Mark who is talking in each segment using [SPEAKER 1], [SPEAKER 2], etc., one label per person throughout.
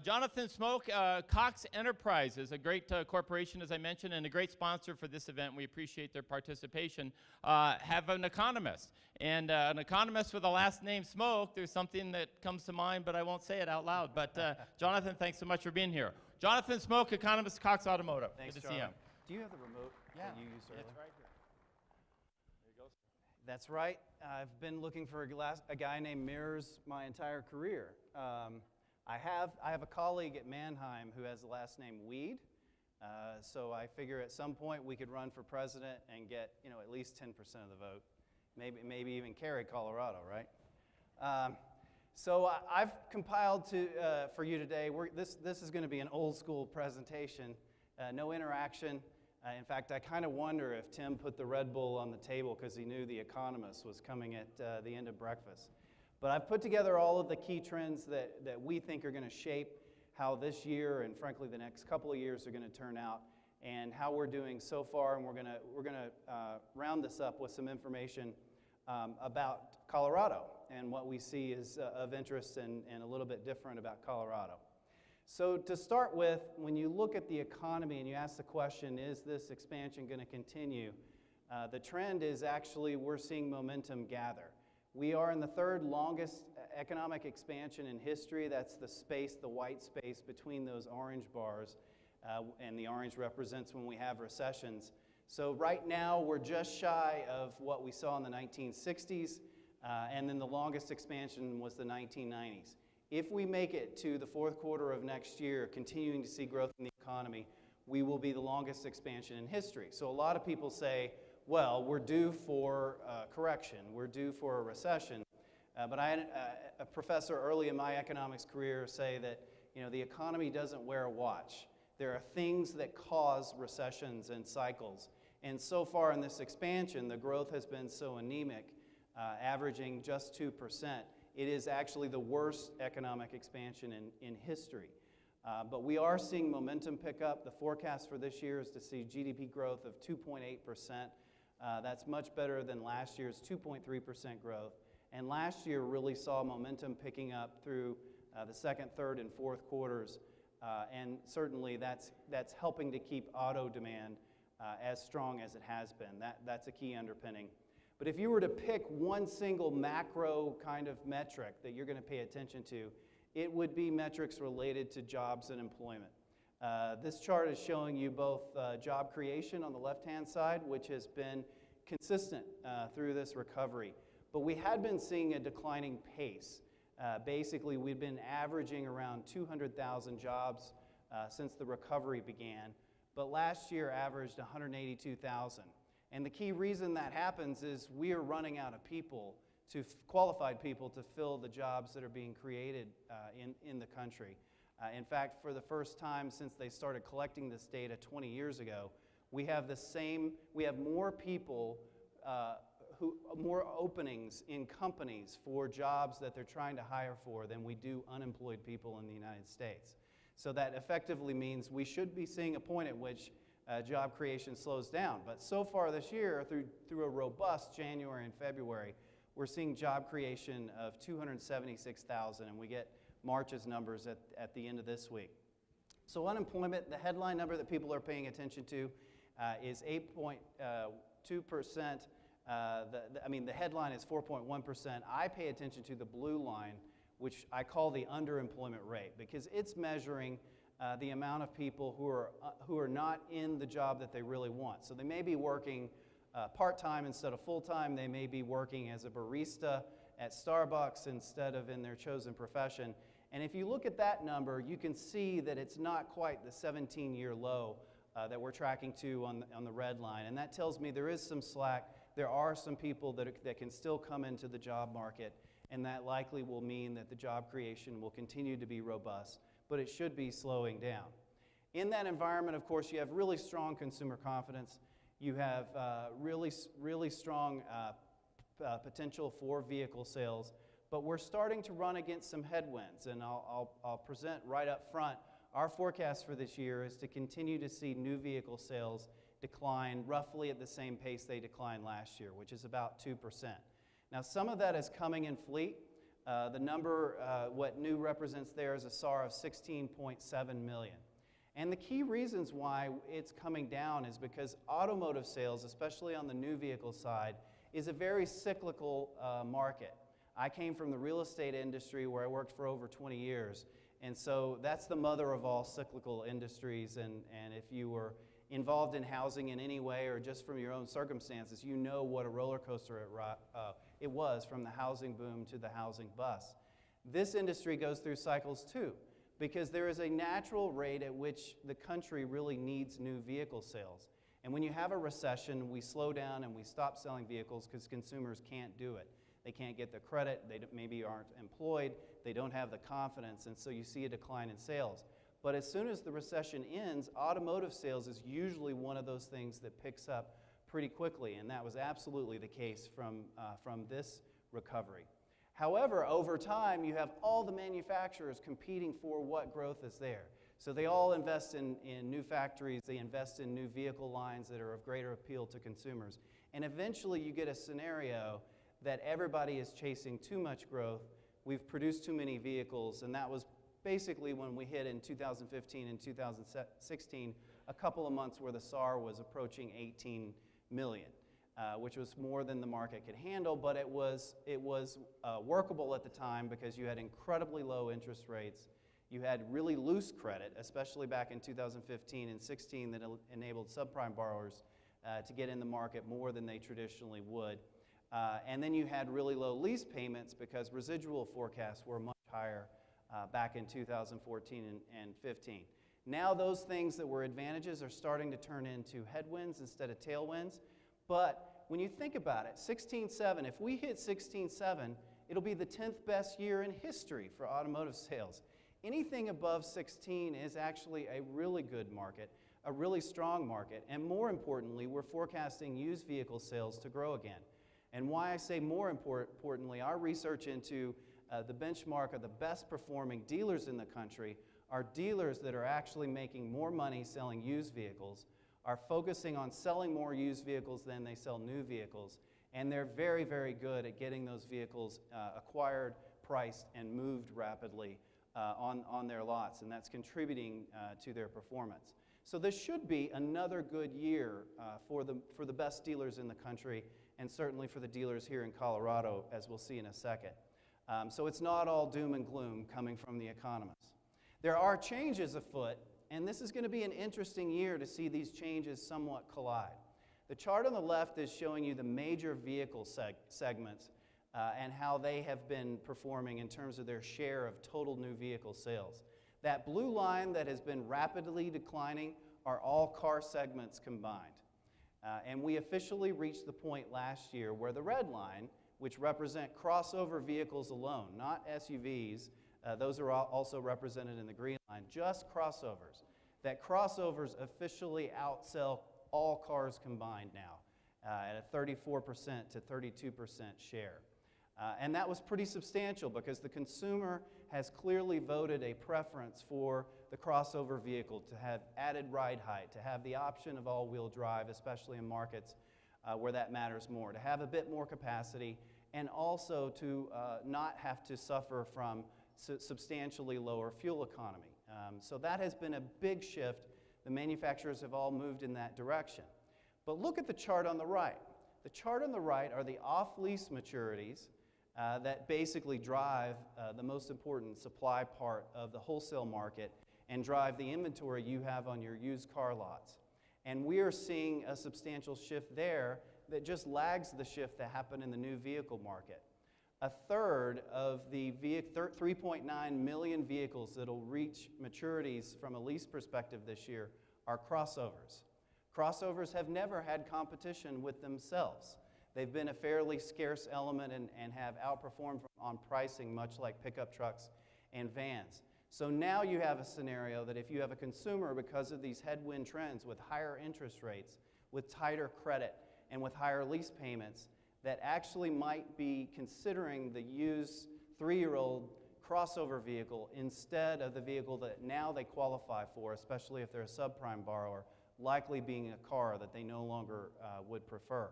[SPEAKER 1] Jonathan Smoke, Cox Enterprises, a great corporation, as I mentioned, and a great sponsor for this event. We appreciate their participation. Have an economist. And an economist with the last name Smoke, there's something that comes to mind, but I won't say it out loud. But Jonathan, thanks so much for being here. Jonathan Smoke, economist, Cox Automotive.
[SPEAKER 2] Thanks,
[SPEAKER 1] Good to see you.
[SPEAKER 2] Do you have the remote that you used earlier?
[SPEAKER 1] It's right here. There you go.
[SPEAKER 2] That's right. I've been looking for a guy named Mirrors my entire career. I have a colleague at Mannheim who has the last name Weed, so I figure at some point we could run for president and get at least 10% of the vote, maybe even carry Colorado, right? So I've compiled for you today. This is going to be an old school presentation, no interaction. In fact, I kind of wonder if Tim put the Red Bull on the table because he knew the Economist was coming at the end of breakfast. But I've put together all of the key trends that we think are going to shape how this year and frankly the next couple of years are going to turn out, and how we're doing so far. And we're going to round this up with some information about Colorado and what we see is of interest and a little bit different about Colorado. So to start with, when you look at the economy and you ask the question, is this expansion going to continue? The trend is actually we're seeing momentum gather. We are in the third longest economic expansion in history. That's the space, the white space between those orange bars, and the orange represents when we have recessions. So right now we're just shy of what we saw in the 1960s, and then the longest expansion was the 1990s. If we make it to the fourth quarter of next year, continuing to see growth in the economy, we will be the longest expansion in history. So a lot of people say, well, we're due for correction, we're due for a recession. But I had a professor early in my economics career say that the economy doesn't wear a watch. There are things that cause recessions and cycles. And so far in this expansion, the growth has been so anemic, averaging just 2%. It is actually the worst economic expansion in history. But we are seeing momentum pick up. The forecast for this year is to see GDP growth of 2.8%. That's much better than last year's 2.3% growth. And last year really saw momentum picking up through the second, third, and fourth quarters. And certainly that's helping to keep auto demand as strong as it has been. That's a key underpinning. But if you were to pick one single macro kind of metric that you're going to pay attention to, it would be metrics related to jobs and employment. This chart is showing you both job creation on the left-hand side, which has been consistent through this recovery. But we had been seeing a declining pace. Basically, we've been averaging around 200,000 jobs since the recovery began, but last year averaged 182,000. And the key reason that happens is we are running out of people, qualified people, to fill the jobs that are being created in the country. In fact, for the first time since they started collecting this data 20 years ago, we have more people, more openings in companies for jobs that they're trying to hire for than we do unemployed people in the United States. So that effectively means we should be seeing a point at which job creation slows down. But so far this year, through a robust January and February, we're seeing job creation of 276,000, and we get March's numbers at the end of this week. So unemployment, the headline number that people are paying attention to is 8.2%. The headline is 4.1%. I pay attention to the blue line, which I call the underemployment rate, because it's measuring the amount of people who are not in the job that they really want. So they may be working part-time instead of full-time. They may be working as a barista at Starbucks instead of in their chosen profession. And if you look at that number, you can see that it's not quite the 17-year low that we're tracking to on the red line. And that tells me there is some slack. There are some people that can still come into the job market, and that likely will mean that the job creation will continue to be robust, but it should be slowing down. In that environment, of course, you have really strong consumer confidence. You have really strong potential for vehicle sales, but we're starting to run against some headwinds, and I'll present right up front. Our forecast for this year is to continue to see new vehicle sales decline roughly at the same pace they declined last year, which is about 2%. Now, some of that is coming in fleet. The number, what new represents there is a SAR of 16.7 million. And the key reasons why it's coming down is because automotive sales, especially on the new vehicle side, is a very cyclical market. I came from the real estate industry where I worked for over 20 years, and so that's the mother of all cyclical industries, and if you were involved in housing in any way or just from your own circumstances, you know what a roller coaster it was from the housing boom to the housing bust. This industry goes through cycles too, because there is a natural rate at which the country really needs new vehicle sales. And when you have a recession, we slow down and we stop selling vehicles because consumers can't do it. They can't get the credit, they maybe aren't employed, they don't have the confidence, and so you see a decline in sales. But as soon as the recession ends, automotive sales is usually one of those things that picks up pretty quickly, and that was absolutely the case from this recovery. However, over time, you have all the manufacturers competing for what growth is there. So they all invest in new factories, they invest in new vehicle lines that are of greater appeal to consumers. And eventually you get a scenario that everybody is chasing too much growth, we've produced too many vehicles, and that was basically when we hit in 2015 and 2016, a couple of months where the SAR was approaching 18 million, which was more than the market could handle, but it was workable at the time because you had incredibly low interest rates. You had really loose credit, especially back in 2015 and 16, that enabled subprime borrowers to get in the market more than they traditionally would. And then you had really low lease payments because residual forecasts were much higher back in 2014 and 15. Now those things that were advantages are starting to turn into headwinds instead of tailwinds. But when you think about it, 16.7, if we hit 16.7, it'll be the 10th best year in history for automotive sales. Anything above 16 is actually a really good market, a really strong market, and more importantly, we're forecasting used vehicle sales to grow again. And why I say more importantly, our research into the benchmark of the best performing dealers in the country are dealers that are actually making more money selling used vehicles, are focusing on selling more used vehicles than they sell new vehicles, and they're very, very good at getting those vehicles acquired, priced, and moved rapidly on their lots, and that's contributing to their performance. So this should be another good year for the best dealers in the country, and certainly for the dealers here in Colorado, as we'll see in a second. So it's not all doom and gloom coming from the Economist. There are changes afoot, and this is going to be an interesting year to see these changes somewhat collide. The chart on the left is showing you the major vehicle segments and how they have been performing in terms of their share of total new vehicle sales. That blue line that has been rapidly declining are all car segments combined. And we officially reached the point last year where the red line, which represent crossover vehicles alone, not SUVs, those are also represented in the green line, just crossovers. That crossovers officially outsell all cars combined now at a 34% to 32% share. And that was pretty substantial because the consumer has clearly voted a preference for the crossover vehicle to have added ride height, to have the option of all-wheel drive, especially in markets where that matters more, to have a bit more capacity, and also to not have to suffer from substantially lower fuel economy. So that has been a big shift. The manufacturers have all moved in that direction. But look at the chart on the right. The chart on the right are the off-lease maturities that basically drive the most important supply part of the wholesale market and drive the inventory you have on your used car lots. And we are seeing a substantial shift there that just lags the shift that happened in the new vehicle market. A third of the 3.9 million vehicles that will reach maturities from a lease perspective this year are crossovers. Crossovers have never had competition with themselves. They've been a fairly scarce element and have outperformed on pricing, much like pickup trucks and vans. So now you have a scenario that if you have a consumer, because of these headwind trends with higher interest rates, with tighter credit, and with higher lease payments, that actually might be considering the used 3-year-old crossover vehicle instead of the vehicle that now they qualify for, especially if they're a subprime borrower, likely being a car that they no longer would prefer.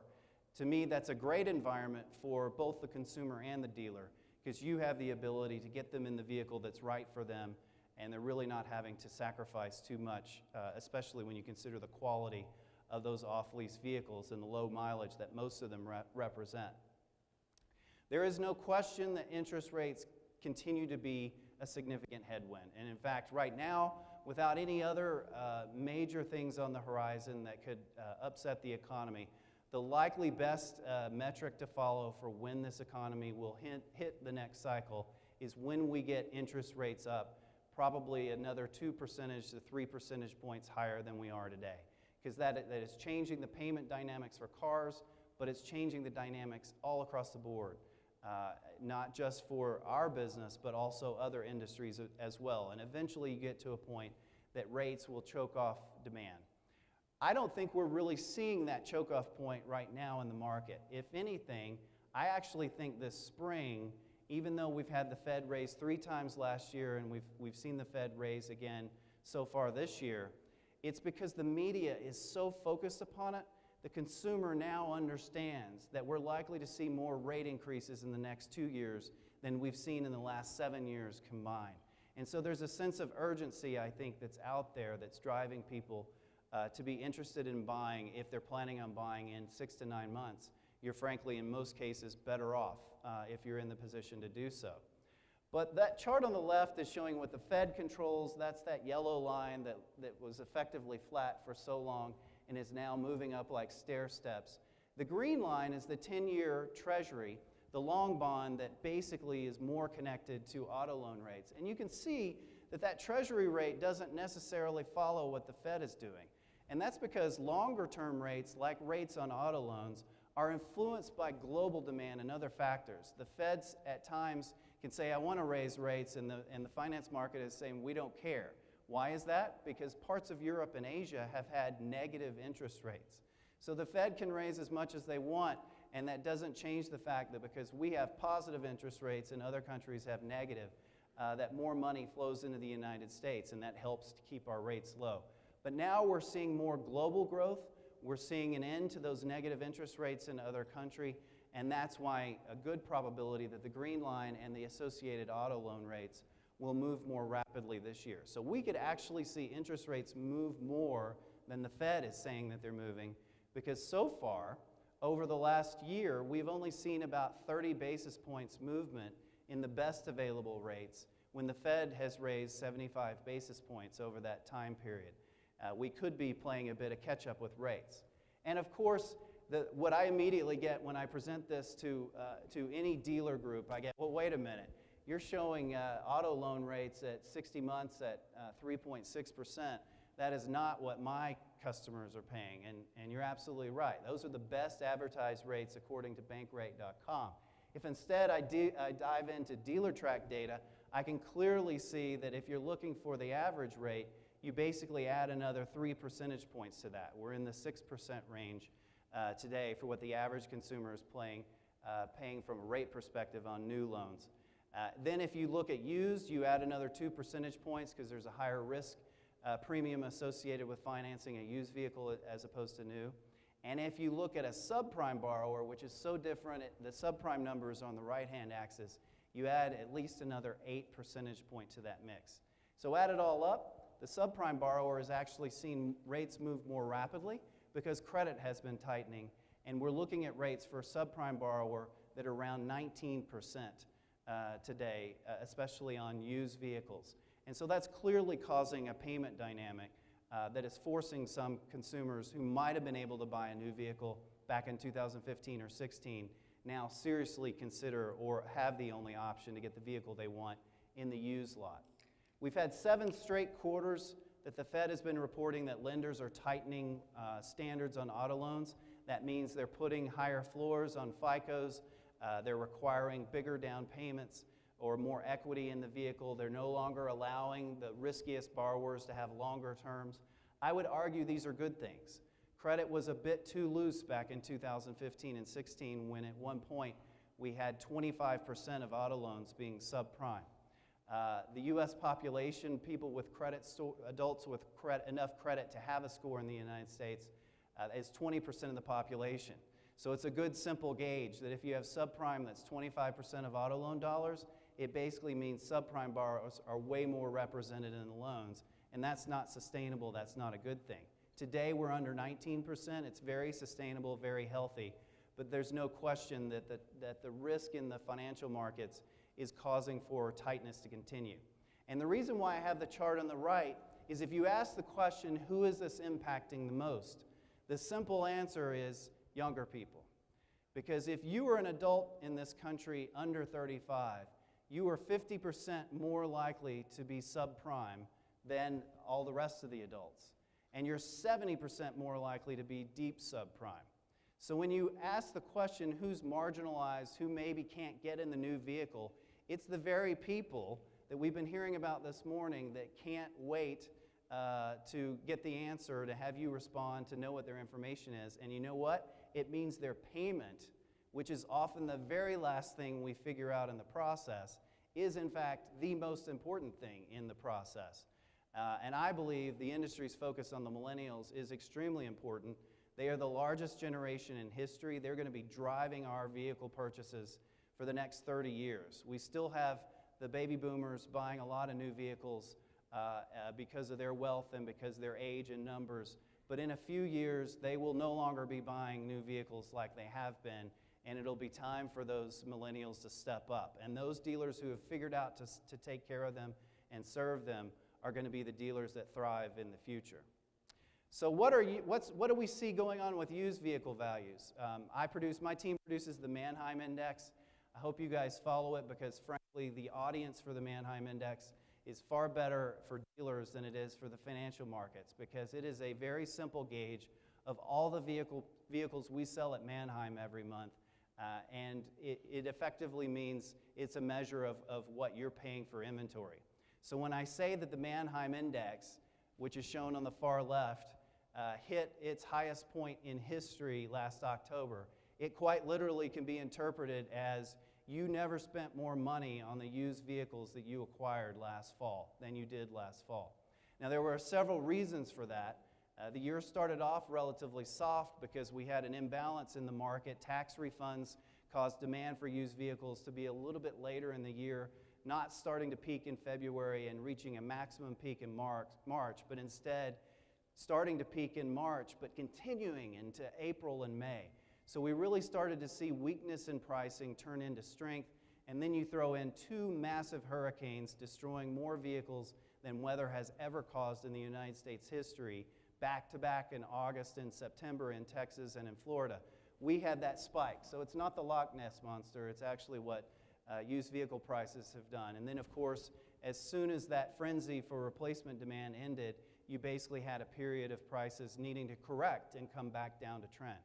[SPEAKER 2] To me, that's a great environment for both the consumer and the dealer, because you have the ability to get them in the vehicle that's right for them, and they're really not having to sacrifice too much, especially when you consider the quality of those off-lease vehicles and the low mileage that most of them represent. There is no question that interest rates continue to be a significant headwind. And in fact, right now, without any other major things on the horizon that could upset the economy, the likely best metric to follow for when this economy will hit the next cycle is when we get interest rates up, probably another 2 percentage to 3 percentage points higher than we are today. Because that is changing the payment dynamics for cars, but it's changing the dynamics all across the board. Not just for our business, but also other industries as well. And eventually you get to a point that rates will choke off demand. I don't think we're really seeing that choke-off point right now in the market. If anything, I actually think this spring, even though we've had the Fed raise 3 times last year and we've seen the Fed raise again so far this year, it's because the media is so focused upon it. The consumer now understands that we're likely to see more rate increases in the next 2 years than we've seen in the last 7 years combined. And so there's a sense of urgency, I think, that's out there that's driving people to be interested in buying. If they're planning on buying in 6 to 9 months, you're frankly, in most cases, better off if you're in the position to do so. But that chart on the left is showing what the Fed controls. That's that yellow line that was effectively flat for so long and is now moving up like stair steps. The green line is the 10-year Treasury, the long bond that basically is more connected to auto loan rates. And you can see that that Treasury rate doesn't necessarily follow what the Fed is doing. And that's because longer-term rates, like rates on auto loans, are influenced by global demand and other factors. The Feds at times can say, I want to raise rates, and the finance market is saying, we don't care. Why is that? Because parts of Europe and Asia have had negative interest rates. So the Fed can raise as much as they want, and that doesn't change the fact that because we have positive interest rates and other countries have negative, that more money flows into the United States, and that helps to keep our rates low. But now we're seeing more global growth. We're seeing an end to those negative interest rates in other countries, and that's why a good probability that the green line and the associated auto loan rates will move more rapidly this year. So we could actually see interest rates move more than the Fed is saying that they're moving, because so far, over the last year, we've only seen about 30 basis points movement in the best available rates when the Fed has raised 75 basis points over that time period. We could be playing a bit of catch-up with rates. And of course, what I immediately get when I present this to any dealer group, I get, well, wait a minute. You're showing auto loan rates at 60 months at 3.6%. That is not what my customers are paying, and you're absolutely right. Those are the best advertised rates according to bankrate.com. If instead I dive into DealerTrack data, I can clearly see that if you're looking for the average rate, you basically add another 3 percentage points to that. We're in the 6% range today for what the average consumer is paying from a rate perspective on new loans. Then if you look at used, you add another 2 percentage points because there's a higher risk premium associated with financing a used vehicle as opposed to new. And if you look at a subprime borrower, which is so different, the subprime number is on the right-hand axis, you add at least another 8 percentage point to that mix. So add it all up, the subprime borrower has actually seen rates move more rapidly because credit has been tightening, and we're looking at rates for a subprime borrower that are around 19% today, especially on used vehicles. And so that's clearly causing a payment dynamic that is forcing some consumers who might have been able to buy a new vehicle back in 2015 or 16 now seriously consider or have the only option to get the vehicle they want in the used lot. We've had 7 straight quarters that the Fed has been reporting that lenders are tightening standards on auto loans. That means they're putting higher floors on FICOs. They're requiring bigger down payments or more equity in the vehicle. They're no longer allowing the riskiest borrowers to have longer terms. I would argue these are good things. Credit was a bit too loose back in 2015 and 16 when at one point we had 25% of auto loans being subprime. The U.S. population, people with credit, adults with enough credit to have a score in the United States, is 20% of the population. So it's a good simple gauge that if you have subprime that's 25% of auto loan dollars, it basically means subprime borrowers are way more represented in the loans, and that's not sustainable, that's not a good thing. Today we're under 19%, it's very sustainable, very healthy, but there's no question that the risk in the financial markets is causing for tightness to continue. And the reason why I have the chart on the right is if you ask the question, who is this impacting the most? The simple answer is younger people. Because if you were an adult in this country under 35, you are 50% more likely to be subprime than all the rest of the adults. And you're 70% more likely to be deep subprime. So when you ask the question, who's marginalized, who maybe can't get in the new vehicle, it's the very people that we've been hearing about this morning that can't wait to get the answer, to have you respond, to know what their information is. And you know what? It means their payment, which is often the very last thing we figure out in the process, is in fact the most important thing in the process. And I believe the industry's focus on the millennials is extremely important. They are the largest generation in history. They're going to be driving our vehicle purchases for the next 30 years. We still have the baby boomers buying a lot of new vehicles because of their wealth and because of their age and numbers. But in a few years, they will no longer be buying new vehicles like they have been, and it'll be time for those millennials to step up. And those dealers who have figured out to take care of them and serve them are going to be the dealers that thrive in the future. So what do we see going on with used vehicle values? My team produces the Manheim Index. I hope you guys follow it because, frankly, the audience for the Manheim Index is far better for dealers than it is for the financial markets because it is a very simple gauge of all the vehicles we sell at Manheim every month. And it effectively means it's a measure of what you're paying for inventory. So when I say that the Manheim Index, which is shown on the far left, hit its highest point in history last October, it quite literally can be interpreted as you never spent more money on the used vehicles that you acquired last fall than you did last fall. Now, there were several reasons for that. The year started off relatively soft because we had an imbalance in the market. Tax refunds caused demand for used vehicles to be a little bit later in the year, not starting to peak in February and reaching a maximum peak in March, but instead starting to peak in March, but continuing into April and May. So we really started to see weakness in pricing turn into strength, and then you throw in two massive hurricanes destroying more vehicles than weather has ever caused in the United States history, back-to-back in August and September in Texas and in Florida. We had that spike. So it's not the Loch Ness Monster, it's actually what used vehicle prices have done. And then, of course, as soon as that frenzy for replacement demand ended, you basically had a period of prices needing to correct and come back down to trend.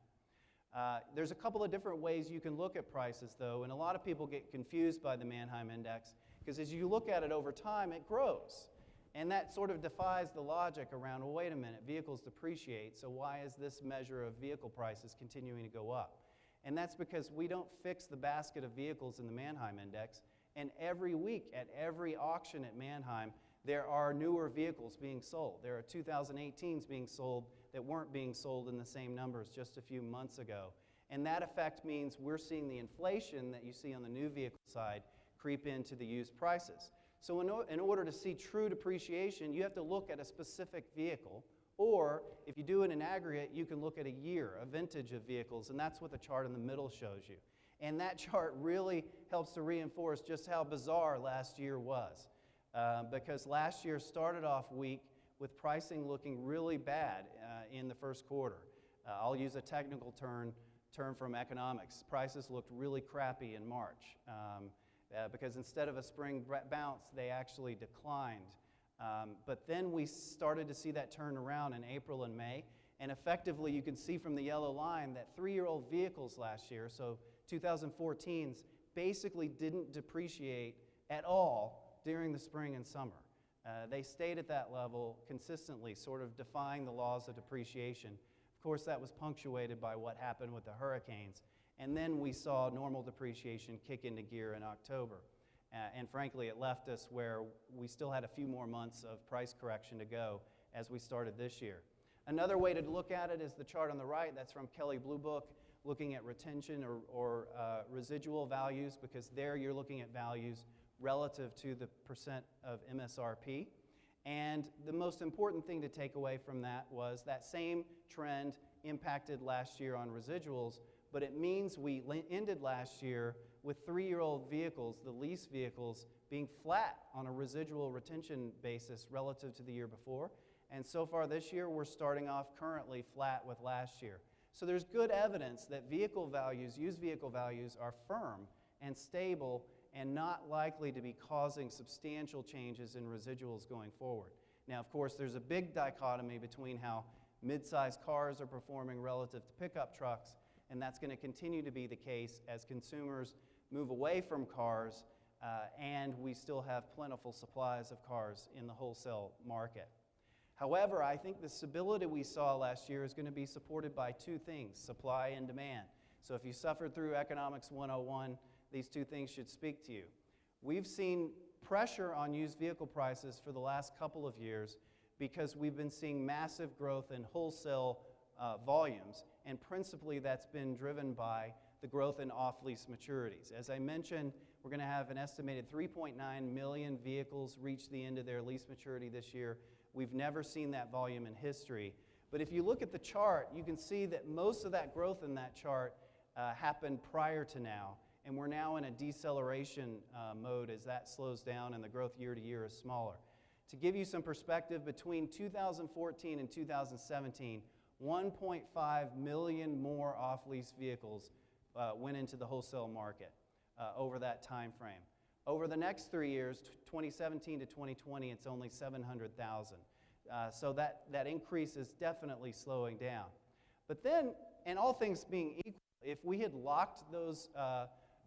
[SPEAKER 2] There's a couple of different ways you can look at prices, though, and a lot of people get confused by the Manheim Index because as you look at it over time, it grows. And that sort of defies the logic around, well, wait a minute, vehicles depreciate, so why is this measure of vehicle prices continuing to go up? And that's because we don't fix the basket of vehicles in the Manheim Index, and every week at every auction at Manheim, there are newer vehicles being sold. There are 2018s being sold that weren't being sold in the same numbers just a few months ago. And that effect means we're seeing the inflation that you see on the new vehicle side creep into the used prices. So in order to see true depreciation, you have to look at a specific vehicle, or if you do it in aggregate, you can look at a year, a vintage of vehicles, and that's what the chart in the middle shows you. And that chart really helps to reinforce just how bizarre last year was. Because last year started off weak with pricing looking really bad in the first quarter. I'll use a technical term from economics. Prices looked really crappy in March because instead of a spring bounce, they actually declined. But then we started to see that turn around in April and May, and effectively you can see from the yellow line that 3-year-old vehicles last year, so 2014s, basically didn't depreciate at all during the spring and summer. They stayed at that level consistently, sort of defying the laws of depreciation. Of course, that was punctuated by what happened with the hurricanes. And then we saw normal depreciation kick into gear in October. And frankly, it left us where we still had a few more months of price correction to go as we started this year. Another way to look at it is the chart on the right. That's from Kelley Blue Book. looking at retention or residual values, because there you're looking at values relative to the percent of MSRP. And the most important thing to take away from that was that same trend impacted last year on residuals, but it means we ended last year with 3-year-old vehicles, the lease vehicles, being flat on a residual retention basis relative to the year before. And so far this year, we're starting off currently flat with last year. So there's good evidence that vehicle values, used vehicle values, are firm and stable and not likely to be causing substantial changes in residuals going forward. Now, of course, there's a big dichotomy between how mid-sized cars are performing relative to pickup trucks, and that's going to continue to be the case as consumers move away from cars and we still have plentiful supplies of cars in the wholesale market. However, I think the stability we saw last year is going to be supported by two things, supply and demand. So if you suffered through Economics 101, these two things should speak to you. We've seen pressure on used vehicle prices for the last couple of years because we've been seeing massive growth in wholesale volumes, and principally that's been driven by the growth in off-lease maturities. As I mentioned, we're going to have an estimated 3.9 million vehicles reach the end of their lease maturity this year. We've never seen that volume in history. But if you look at the chart, you can see that most of that growth in that chart happened prior to now, and we're now in a deceleration mode as that slows down and the growth year to year is smaller. To give you some perspective, between 2014 and 2017, 1.5 million more off-lease vehicles went into the wholesale market over that time frame. Over the next 3 years, 2017 to 2020, it's only 700,000. So that increase is definitely slowing down. But then, and all things being equal, if we had locked those,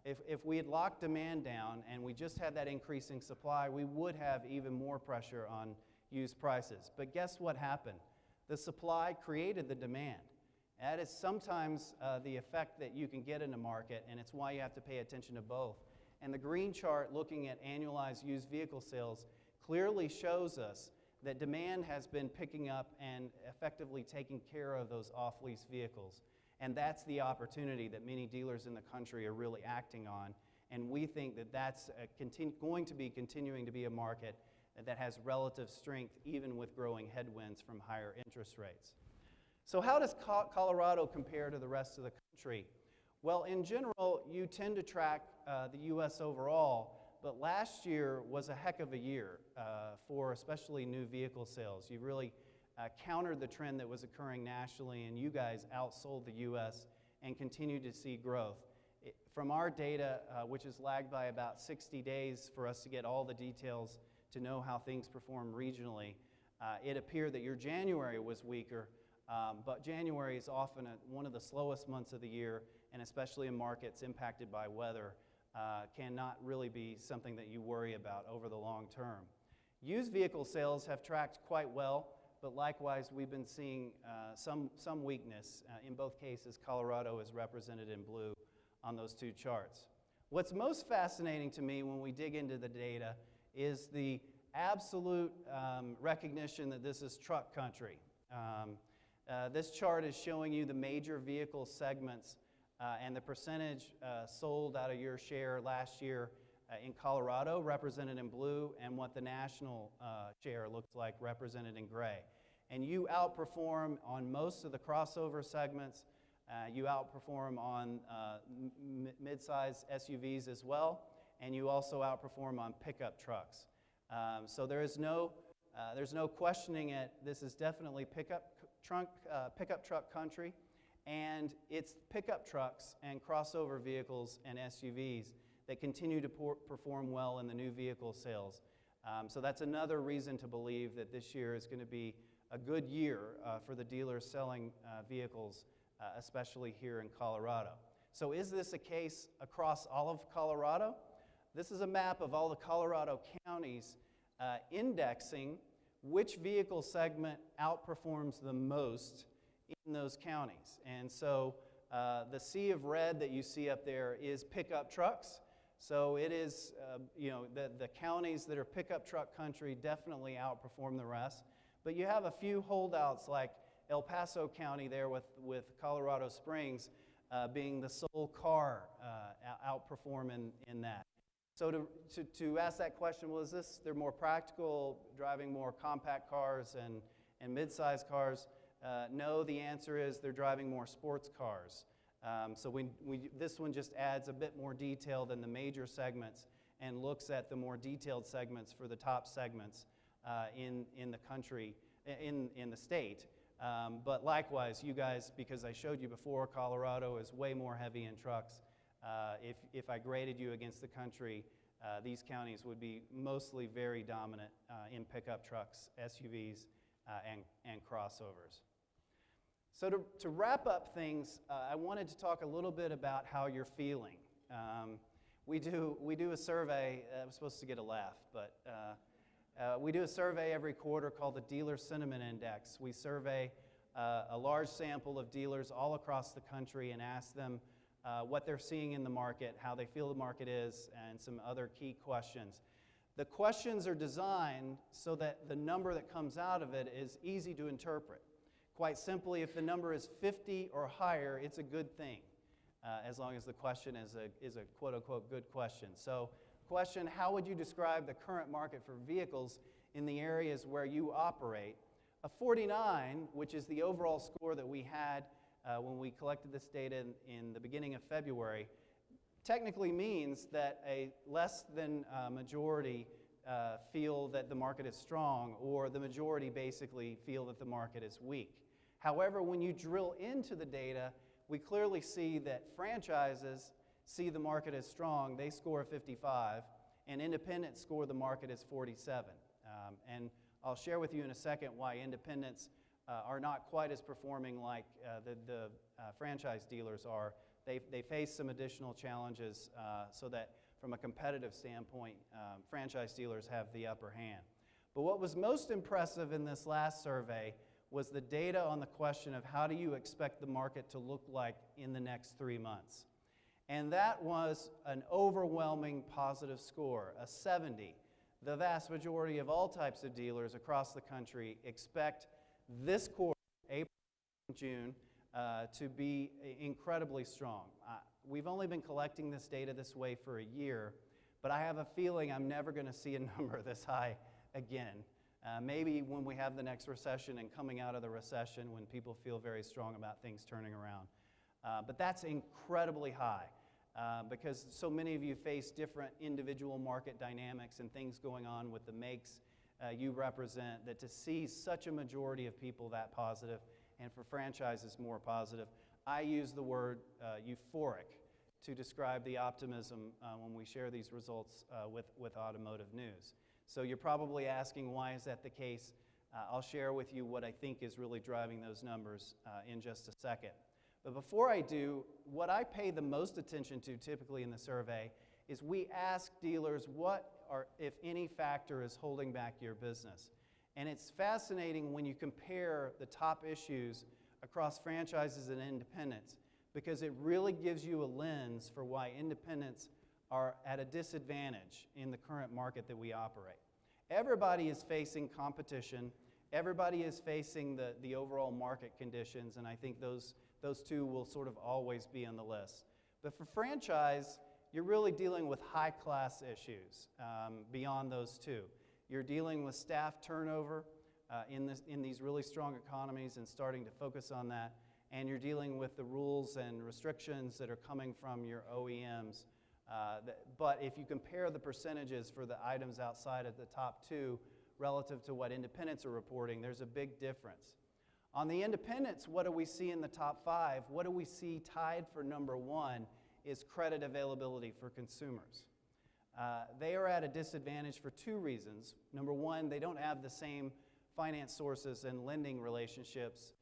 [SPEAKER 2] if we had locked demand down and we just had that increasing supply, we would have even more pressure on used prices. But guess what happened? The supply created the demand. That is sometimes the effect that you can get in a market, and it's why you have to pay attention to both. And the green chart looking at annualized used vehicle sales clearly shows us that demand has been picking up and effectively taking care of those off-lease vehicles. And that's the opportunity that many dealers in the country are really acting on. And we think that that's going to be continuing to be a market that has relative strength even with growing headwinds from higher interest rates. So how does Colorado compare to the rest of the country? Well, in general, you tend to track the U.S. overall, but last year was a heck of a year for especially new vehicle sales. You really countered the trend that was occurring nationally, and you guys outsold the U.S. and continue to see growth. From our data, which is lagged by about 60 days for us to get all the details to know how things perform regionally, it appeared that your January was weaker, but January is often one of the slowest months of the year, and especially in markets impacted by weather, cannot really be something that you worry about over the long term. Used vehicle sales have tracked quite well, but likewise we've been seeing some weakness. In both cases, Colorado is represented in blue on those two charts. What's most fascinating to me when we dig into the data is the absolute recognition that this is truck country. This chart is showing you the major vehicle segments and the percentage sold out of your share last year in Colorado, represented in blue, and what the national share looks like, represented in gray. And you outperform on most of the crossover segments. You outperform on mid-size SUVs as well, and you also outperform on pickup trucks. So there's no questioning it. This is definitely pickup truck country, and it's pickup trucks and crossover vehicles and SUVs that continue to perform well in the new vehicle sales. So that's another reason to believe that this year is going to be a good year for the dealers selling vehicles, especially here in Colorado. So is this a case across all of Colorado? This is a map of all the Colorado counties indexing which vehicle segment outperforms the most in those counties. And so the sea of red that you see up there is pickup trucks. So it is, the counties that are pickup truck country definitely outperform the rest. But you have a few holdouts like El Paso County there with Colorado Springs being the sole car outperform in that. So to ask that question, well, they're more practical, driving more compact cars and mid-sized cars? No, the answer is they're driving more sports cars. So this one just adds a bit more detail than the major segments and looks at the more detailed segments for the top segments in the country, in the state. But likewise, you guys, because I showed you before, Colorado is way more heavy in trucks. If I graded you against the country, these counties would be mostly very dominant in pickup trucks, SUVs, and crossovers. So to wrap up things, I wanted to talk a little bit about how you're feeling. We do a survey. I was supposed to get a laugh, but we do a survey every quarter called the Dealer Sentiment Index. We survey a large sample of dealers all across the country and ask them what they're seeing in the market, how they feel the market is, and some other key questions. The questions are designed so that the number that comes out of it is easy to interpret. Quite simply, if the number is 50 or higher, it's a good thing, as long as the question is a quote-unquote good question. So, question, how would you describe the current market for vehicles in the areas where you operate? A 49, which is the overall score that we had when we collected this data in the beginning of February, technically means that a less than majority feel that the market is strong, or the majority basically feel that the market is weak. However, when you drill into the data, we clearly see that franchises see the market as strong. They score a 55, and independents score the market as 47. And I'll share with you in a second why independents are not quite as performing like the franchise dealers are. They face some additional challenges so that from a competitive standpoint, franchise dealers have the upper hand. But what was most impressive in this last survey was the data on the question of how do you expect the market to look like in the next 3 months. And that was an overwhelming positive score, a 70. The vast majority of all types of dealers across the country expect this quarter, April and June, to be incredibly strong. We've only been collecting this data this way for a year, but I have a feeling I'm never going to see a number this high again. Maybe when we have the next recession and coming out of the recession when people feel very strong about things turning around. But that's incredibly high because so many of you face different individual market dynamics and things going on with the makes you represent, that to see such a majority of people that positive, and for franchises more positive, I use the word euphoric to describe the optimism when we share these results with Automotive News. So you're probably asking, why is that the case? I'll share with you what I think is really driving those numbers in just a second. But before I do, what I pay the most attention to typically in the survey is we ask dealers what, or if any factor is holding back your business. And it's fascinating when you compare the top issues across franchises and independents, because it really gives you a lens for why independents are at a disadvantage in the current market that we operate. Everybody is facing competition. Everybody is facing the overall market conditions, and I think those two will sort of always be on the list. But for franchise, you're really dealing with high-class issues beyond those two. You're dealing with staff turnover in these really strong economies and starting to focus on that, and you're dealing with the rules and restrictions that are coming from your OEMs. But if you compare the percentages for the items outside of the top two relative to what independents are reporting, there's a big difference. On the independents, what do we see in the top 5? What do we see tied for number 1 is credit availability for consumers. They are at a disadvantage for 2 reasons. Number 1, they don't have the same finance sources and lending relationships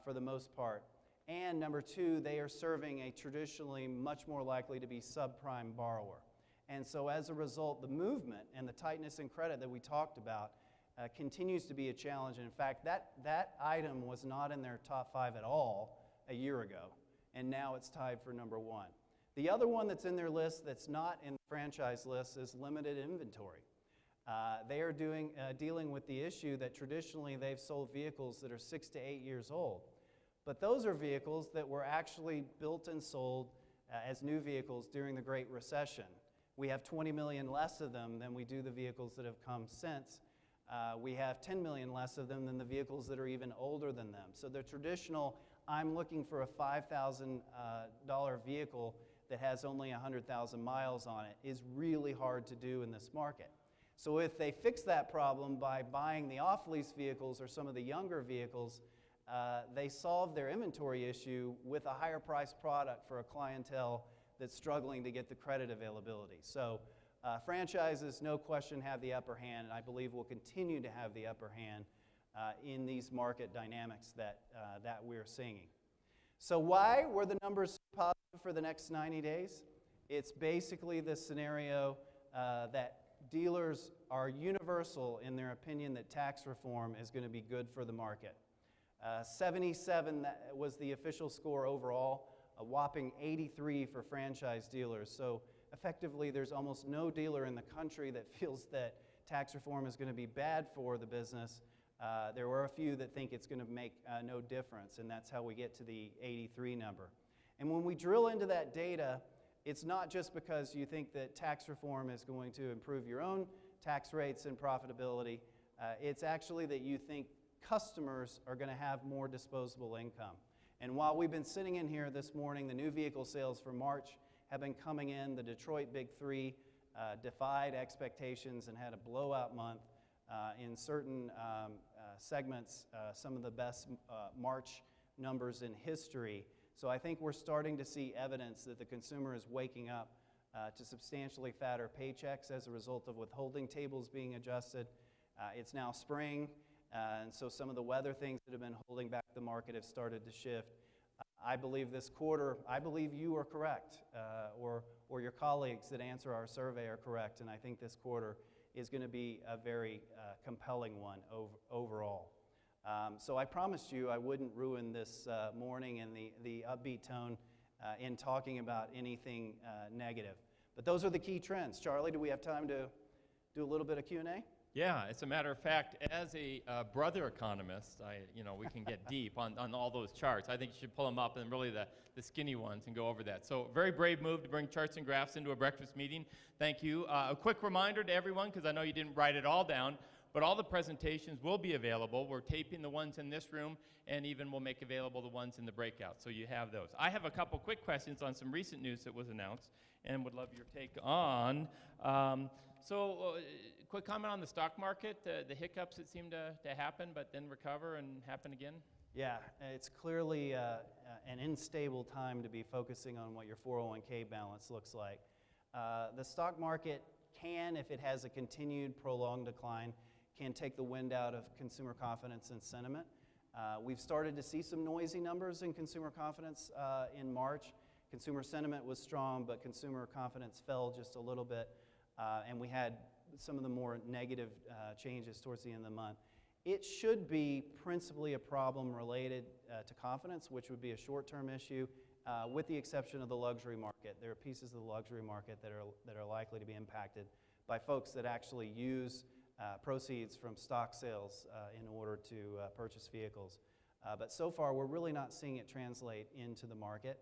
[SPEAKER 2] for the most part. And number 2, they are serving a traditionally much more likely to be subprime borrower. And so as a result, the movement and the tightness in credit that we talked about continues to be a challenge. And in fact, that item was not in their top 5 at all a year ago, and now it's tied for number 1. The other one that's in their list that's not in the franchise list is limited inventory. They are dealing with the issue that traditionally they've sold vehicles that are 6 to 8 years old. But those are vehicles that were actually built and sold as new vehicles during the Great Recession. We have 20 million less of them than we do the vehicles that have come since. We have 10 million less of them than the vehicles that are even older than them. So the traditional, I'm looking for a $5,000 vehicle that has only 100,000 miles on it, is really hard to do in this market. So if they fix that problem by buying the off-lease vehicles or some of the younger vehicles, they solve their inventory issue with a higher priced product for a clientele that's struggling to get the credit availability. So franchises, no question, have the upper hand, and I believe will continue to have the upper hand in these market dynamics that we're seeing. So why were the numbers positive for the next 90 days? It's basically the scenario that dealers are universal in their opinion that tax reform is going to be good for the market. 77 was the official score overall, a whopping 83 for franchise dealers. So effectively, there's almost no dealer in the country that feels that tax reform is going to be bad for the business. There were a few that think it's going to make no difference, and that's how we get to the 83 number. And when we drill into that data, it's not just because you think that tax reform is going to improve your own tax rates and profitability. It's actually that you think customers are going to have more disposable income. And while we've been sitting in here this morning, the new vehicle sales for March have been coming in. The Detroit Big Three defied expectations and had a blowout month. In certain segments, some of the best March numbers in history. So I think we're starting to see evidence that the consumer is waking up to substantially fatter paychecks as a result of withholding tables being adjusted. It's now spring, and so some of the weather things that have been holding back the market have started to shift. I believe this quarter, I believe you are correct, or your colleagues that answer our survey are correct, and I think this quarter is going to be a very compelling one overall. So I promised you I wouldn't ruin this morning and the upbeat tone in talking about anything negative. But those are the key trends. Charlie, do we have time to do a little bit of Q&A?
[SPEAKER 1] Yeah, as a matter of fact, as a brother economist, we can get deep on all those charts. I think you should pull them up and really the skinny ones and go over that. So very brave move to bring charts and graphs into a breakfast meeting. Thank you. A quick reminder to everyone, because I know you didn't write it all down, but all the presentations will be available. We're taping the ones in this room, and even we'll make available the ones in the breakout, so you have those. I have a couple quick questions on some recent news that was announced, and would love your take on. Quick comment on the stock market, the hiccups that seem to happen, but then recover and happen again?
[SPEAKER 2] Yeah, it's clearly an unstable time to be focusing on what your 401k balance looks like. The stock market can, if it has a continued prolonged decline, can take the wind out of consumer confidence and sentiment. We've started to see some noisy numbers in consumer confidence in March. Consumer sentiment was strong, but consumer confidence fell just a little bit, and we had some of the more negative changes towards the end of the month. It should be principally a problem related to confidence, which would be a short-term issue, with the exception of the luxury market. There are pieces of the luxury market that are likely to be impacted by folks that actually use proceeds from stock sales in order to purchase vehicles. But so far, we're really not seeing it translate into the market,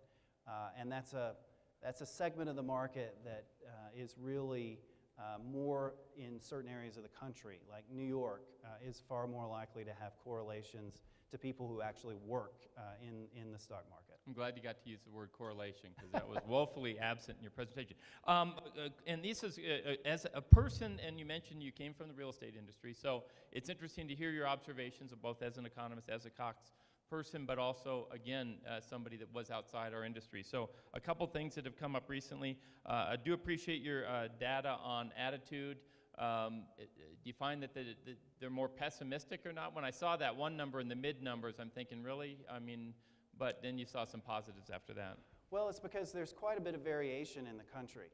[SPEAKER 2] and that's a segment of the market that is really more in certain areas of the country, like New York is far more likely to have correlations to people who actually work in the stock market.
[SPEAKER 1] I'm glad you got to use the word correlation, because that was woefully absent in your presentation. And this is, as a person, and you mentioned you came from the real estate industry, so it's interesting to hear your observations of both as an economist, as a Cox person, but also, again, somebody that was outside our industry. So a couple things that have come up recently. I do appreciate your data on attitude. Do you find that they're more pessimistic or not? When I saw that one number in the mid numbers, I'm thinking, really? I mean, but then you saw some positives after that.
[SPEAKER 2] Well, it's because there's quite a bit of variation in the country.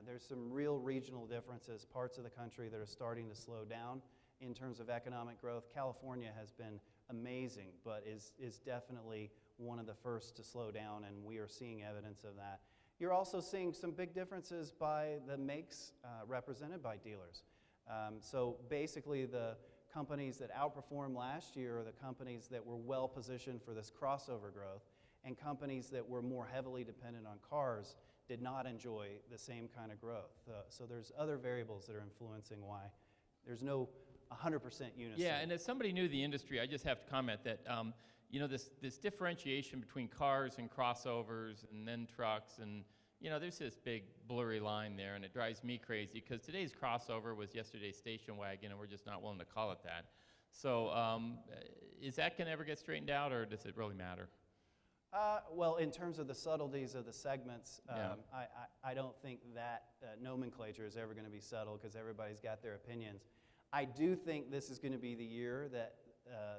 [SPEAKER 2] There's some real regional differences, parts of the country that are starting to slow down in terms of economic growth. California has been amazing, but is definitely one of the first to slow down, and we are seeing evidence of that. You're also seeing some big differences by the makes represented by dealers. So basically, the companies that outperformed last year are the companies that were well positioned for this crossover growth, and companies that were more heavily dependent on cars did not enjoy the same kind of growth. So there's other variables that are influencing why there's no 100% unison.
[SPEAKER 1] Yeah, and as somebody new to the industry, I just have to comment that you know, this differentiation between cars and crossovers and then trucks, and you know, there's this big blurry line there, and it drives me crazy because today's crossover was yesterday's station wagon, and we're just not willing to call it that. So is that going to ever get straightened out, or does it really matter?
[SPEAKER 2] Well, in terms of the subtleties of the segments,
[SPEAKER 1] Yeah.
[SPEAKER 2] I don't think that nomenclature is ever going to be settled because everybody's got their opinions. I do think this is going to be the year that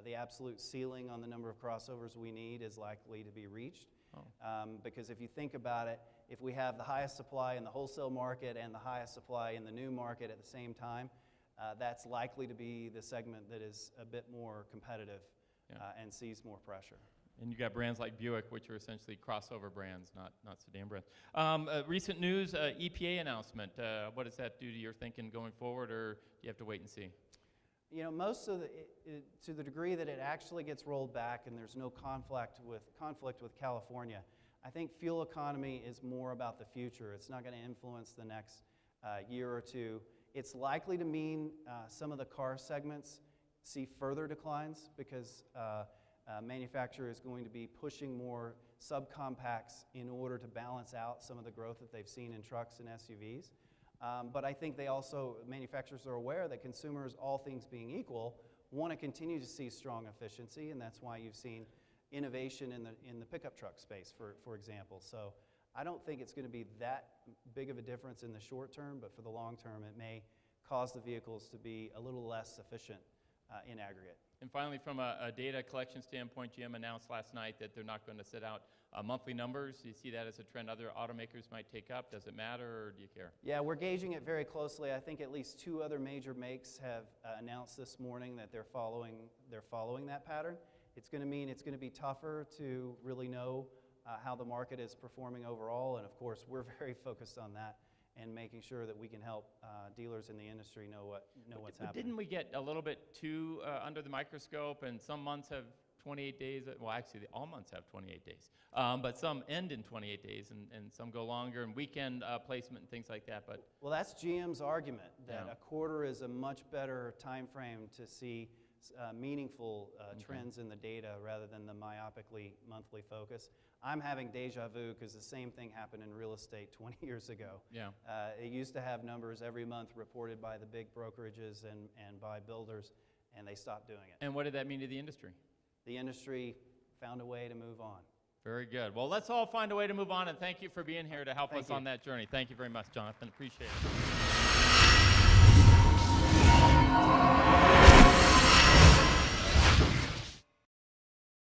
[SPEAKER 2] the absolute ceiling on the number of crossovers we need is likely to be reached.
[SPEAKER 1] Oh.
[SPEAKER 2] Because if you think about it, if we have the highest supply in the wholesale market and the highest supply in the new market at the same time, that's likely to be the segment that is a bit more competitive and sees more pressure.
[SPEAKER 1] And you got brands like Buick, which are essentially crossover brands, not sedan brands. Recent news, EPA announcement. What does that do to your thinking going forward, or do you have to wait and see?
[SPEAKER 2] You know, most of to the degree that it actually gets rolled back and there's no conflict with California, I think fuel economy is more about the future. It's not going to influence the next year or two. It's likely to mean some of the car segments see further declines because manufacturer is going to be pushing more subcompacts in order to balance out some of the growth that they've seen in trucks and SUVs. But I think manufacturers are aware that consumers, all things being equal, want to continue to see strong efficiency, and that's why you've seen innovation in the pickup truck space, for example. So I don't think it's going to be that big of a difference in the short term, but for the long term, it may cause the vehicles to be a little less efficient in aggregate.
[SPEAKER 1] And finally, from a data collection standpoint, GM announced last night that they're not going to set out monthly numbers. Do you see that as a trend other automakers might take up? Does it matter, or do you care? Yeah,
[SPEAKER 2] we're gauging it very closely. I think at least 2 other major makes have announced this morning that they're following that pattern. It's going to mean it's going to be tougher to really know how the market is performing overall, and of course, we're very focused on that and making sure that we can help dealers in the industry know what's happening.
[SPEAKER 1] Didn't we get a little bit too under the microscope, and some months have 28 days? Well, actually, all months have 28 days, but some end in 28 days, and some go longer, and weekend placement and things like that. But
[SPEAKER 2] well, that's GM's argument, that a quarter is a much better time frame to see meaningful trends in the data rather than the myopically monthly focus. I'm having deja vu because the same thing happened in real estate 20 years ago.
[SPEAKER 1] Yeah.
[SPEAKER 2] It used to have numbers every month reported by the big brokerages and by builders, and they stopped doing it.
[SPEAKER 1] And what did that mean to the industry?
[SPEAKER 2] The industry found a way to move on.
[SPEAKER 1] Very good. Well, let's all find a way to move on, and thank you for being here to help us on that journey. Thank you very much, Jonathan. Appreciate it.